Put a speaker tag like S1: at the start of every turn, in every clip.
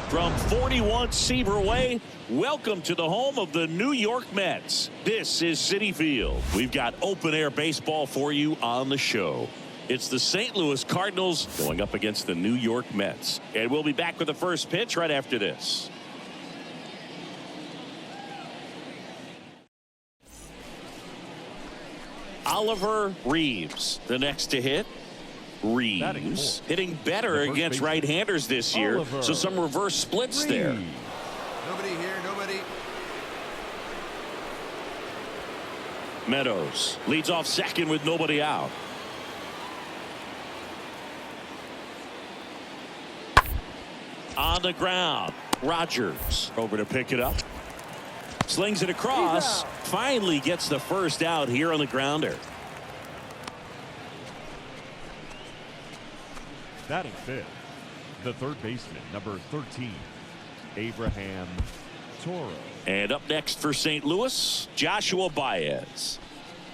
S1: From 41 Seaver Way, welcome to the home of the New York Mets. This is Citi Field. We've got open-air baseball for you on the show. It's the St. Louis Cardinals going up against the New York Mets. And we'll be back with the first pitch right after this. Oliver Reeves, the next to hit. Reeves hitting better against right-handers this year, so some reverse splits there.
S2: Nobody here, nobody.
S1: Meadows leads off second with nobody out. On the ground, Rogers over to pick it up. Slings it across, finally gets the first out here on the grounder.
S3: Batting fifth, the third baseman, number 13, Abraham Toro.
S1: And up next for St. Louis, Joshua Baez.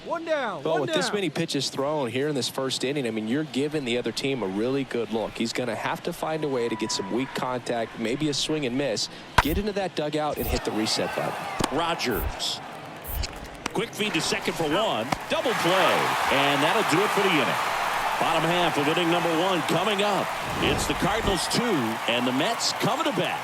S4: One down.
S5: Well, with this many pitches thrown here in this first inning, I mean, you're giving the other team a really good look. He's going to have to find a way to get some weak contact, maybe a swing and miss, get into that dugout and hit the reset button.
S1: Rogers. Quick feed to second for one. Double play. And that'll do it for the inning. Bottom half of inning number one coming up. It's the Cardinals 2 and the Mets coming to bat.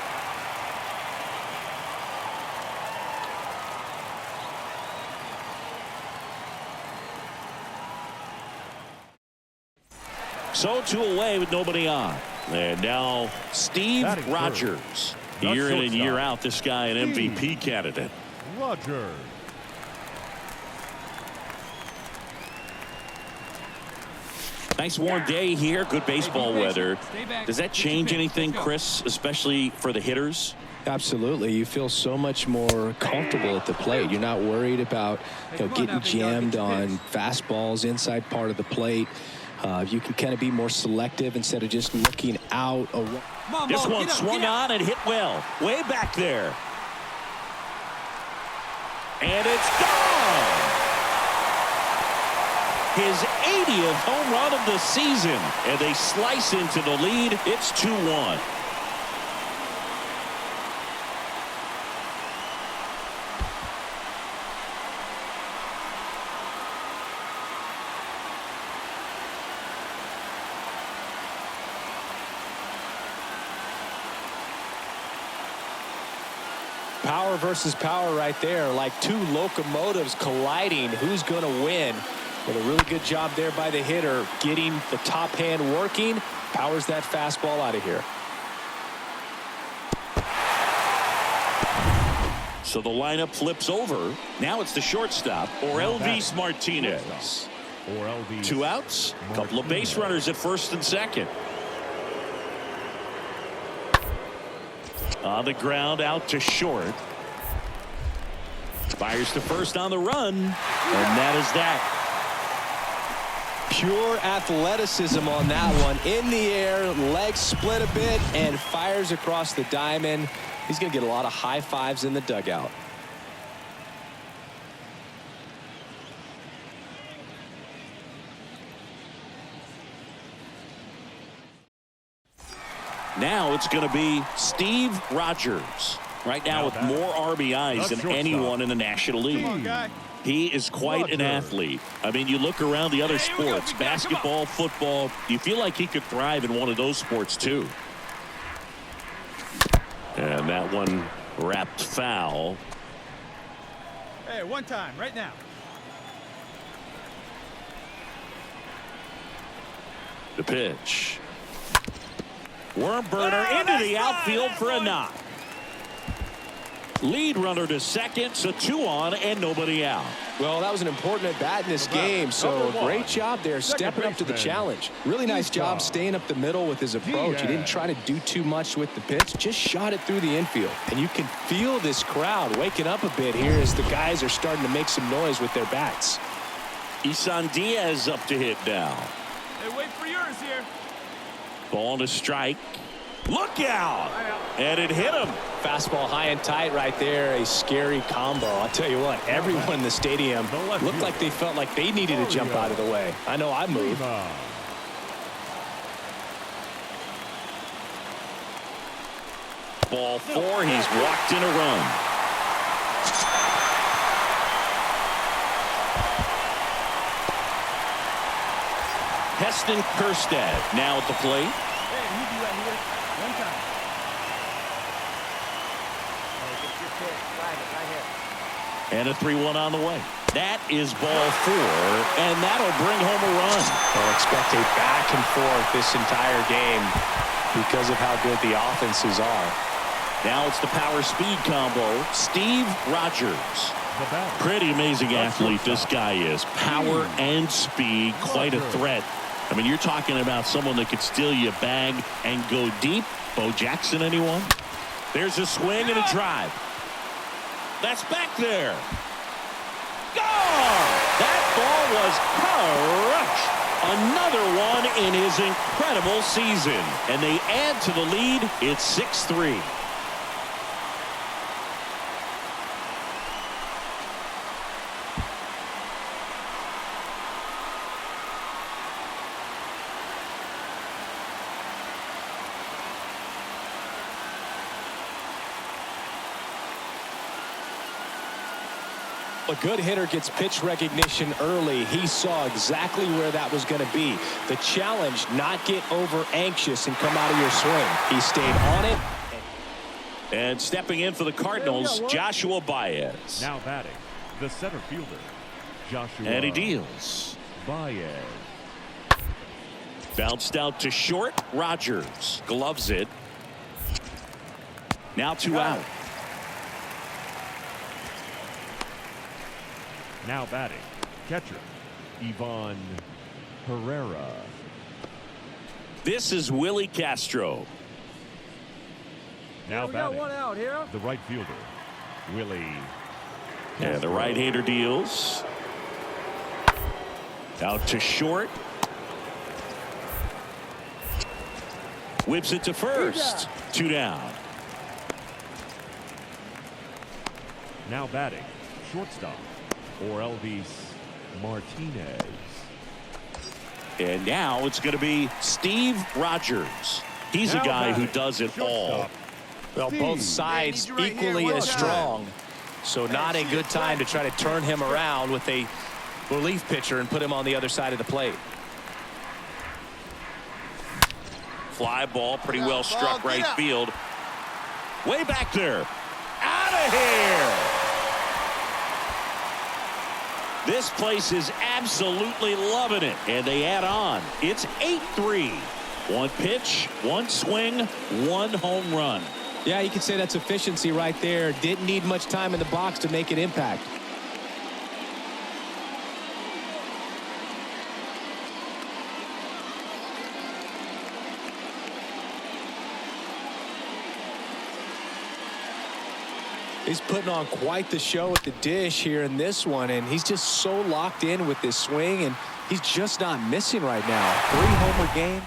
S1: So 2 away with nobody on. And now Steve Rogers. Year in and year out, this guy an MVP candidate.
S3: Rogers.
S1: Nice warm day here. Good baseball weather. Does that change anything, Chris, especially for the hitters?
S5: Absolutely. You feel so much more comfortable at the plate. You're not worried about getting jammed on fastballs inside part of the plate. You can kind of be more selective instead of just looking out.
S1: This one swung on and hit well. Way back there. And it's gone. His 80th home run of the season. And they slice into the lead. It's 2-1.
S5: Power versus power right there, like two locomotives colliding. Who's going to win? But a really good job there by the hitter, getting the top hand working. Powers that fastball out of here.
S1: So the lineup flips over. Now it's the shortstop, Orelvis Martinez. 2 outs, a couple of base runners at first and second. On the ground, out to short. Fires to first on the run, and that is that.
S5: Pure athleticism on that one. In the air, legs split a bit, and fires across the diamond. He's going to get a lot of high fives in the dugout.
S1: Now it's going to be Steve Rogers. Right now with more RBIs than anyone in the National League. He is quite an athlete. I mean, you look around the other sports, basketball, football, you feel like he could thrive in one of those sports too. And that one wrapped foul.
S4: Hey, one time, right now.
S1: The pitch. Worm burner into the outfield for a knock. Lead runner to second, so 2 on and nobody out.
S5: Well, that was an important at bat in this game, so great job there stepping up to the challenge. Really nice job staying up the middle with his approach. He didn't try to do too much with the pitch, just shot it through the infield. And you can feel this crowd waking up a bit here as the guys are starting to make some noise with their bats.
S1: Isan Diaz up to hit now.
S4: Hey, wait for yours here.
S1: Ball to strike. Look out! And it hit him.
S5: Fastball high and tight right there. A scary combo. I'll tell you what, everyone in the stadium looked like they felt like they needed to jump out of the way. I know I moved.
S1: ball 4. He's walked in a run. Heston Kjerstad now at the plate.
S4: Hey, you be right here. One time. Hey, get your pitch. Flag it right here.
S1: And a 3-1 on the way. That is ball 4, and that'll bring home a run.
S5: I'll expect a back and forth this entire game because of how good the offenses are.
S1: Now it's the power speed combo. Steve Rogers. Pretty amazing athlete this guy is. Power and speed, quite a threat. I mean, you're talking about someone that could steal you a bag and go deep. Bo Jackson, anyone? There's a swing and a drive. That's back there. Gone! That ball was crushed. Another one in his incredible season. And they add to the lead. It's 6-3.
S5: A good hitter gets pitch recognition early. He saw exactly where that was going to be. The challenge, not get over anxious and come out of your swing. He stayed on it.
S1: And stepping in for the Cardinals, Joshua Baez.
S3: Now batting, the center fielder, Joshua.
S1: And he deals.
S3: Baez.
S1: Bounced out to short. Rogers gloves it. Now 2 out.
S3: Now batting, catcher, Ivan Herrera.
S1: This is Willie Castro.
S3: Now
S4: We got
S3: batting,
S4: one out here.
S3: the right fielder, Willie.
S1: And the right-hander deals. Out to short. Whips it to first. 2 down.
S3: Now batting, shortstop, Orelvis Martinez.
S1: And now it's going to be Steve Rogers. He's a
S3: Now
S1: guy who
S3: batting,
S1: does it all.
S3: shortstop,
S5: Well, both
S3: Steve.
S5: sides
S2: Hey, need you right
S5: equally
S2: here, one
S5: as
S2: time.
S5: strong. So not a good time to try to turn him around with a relief pitcher and put him on the other side of the plate.
S1: Fly ball, pretty well struck
S2: Ball, get
S1: right
S2: up.
S1: field. Way back there. Out of here. This place is absolutely loving it. And they add on. It's 8-3. One pitch, one swing, one home run.
S5: Yeah, you could say that's efficiency right there. Didn't need much time in the box to make an impact. He's putting on quite the show at the dish here in this one, and he's just so locked in with this swing, and he's just not missing right now. 3-homer game.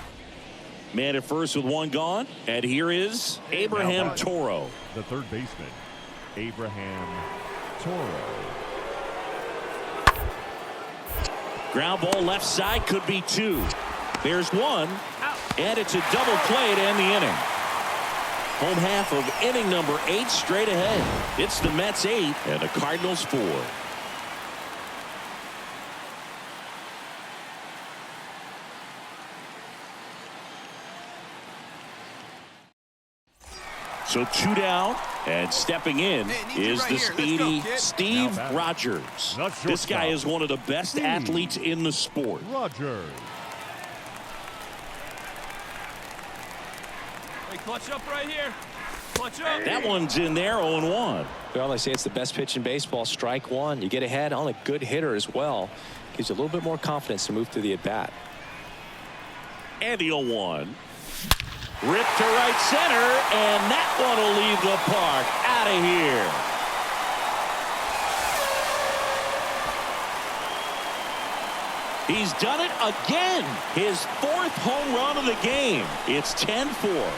S1: Man at first with one gone. And here is Abraham Toro.
S3: The third baseman, Abraham Toro.
S1: Ground ball left side, could be 2. There's 1. And it's a double play to end the inning. Home half of inning number 8 straight ahead. It's the Mets 8 and the Cardinals 4. So 2 down, and stepping in
S2: Hey, need you
S1: is
S2: right
S1: the
S2: here. Let's
S1: speedy
S2: go, kid.
S1: Steve
S3: Now batting.
S1: Rogers.
S3: The
S1: This guy
S3: shortstop.
S1: is one of the best
S3: Steve.
S1: athletes in the sport.
S3: Rogers.
S4: Hey, clutch up right here. Clutch up.
S1: That one's in there, 0-1.
S5: Well, they say it's the best pitch in baseball. Strike one. You get ahead on a good hitter as well. Gives you a little bit more confidence to move through the at-bat.
S1: And the 0-1. Ripped to right center, and that one will leave the park. Out of here. He's done it again. His 4th home run of the game. It's 10-4.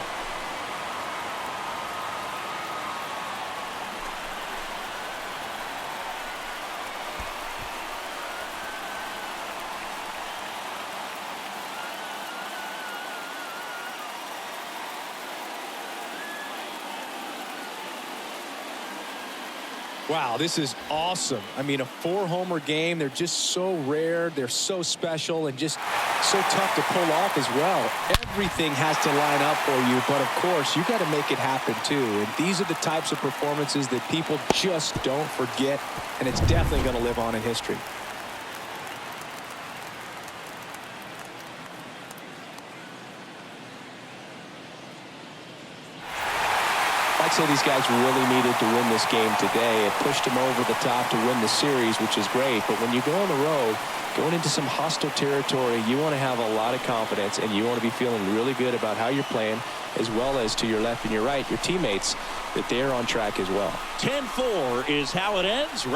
S5: Wow, this is awesome. I mean, a 4-homer game. They're just so rare. They're so special and just so tough to pull off as well. Everything has to line up for you, but of course, you got to make it happen too. And these are the types of performances that people just don't forget, and it's definitely going to live on in history. I'd say these guys really needed to win this game today. It pushed them over the top to win the series, which is great. But when you go on the road, going into some hostile territory, you want to have a lot of confidence, and you want to be feeling really good about how you're playing, as well as to your left and your right, your teammates, that they're on track as well.
S1: 10-4 is how it ends.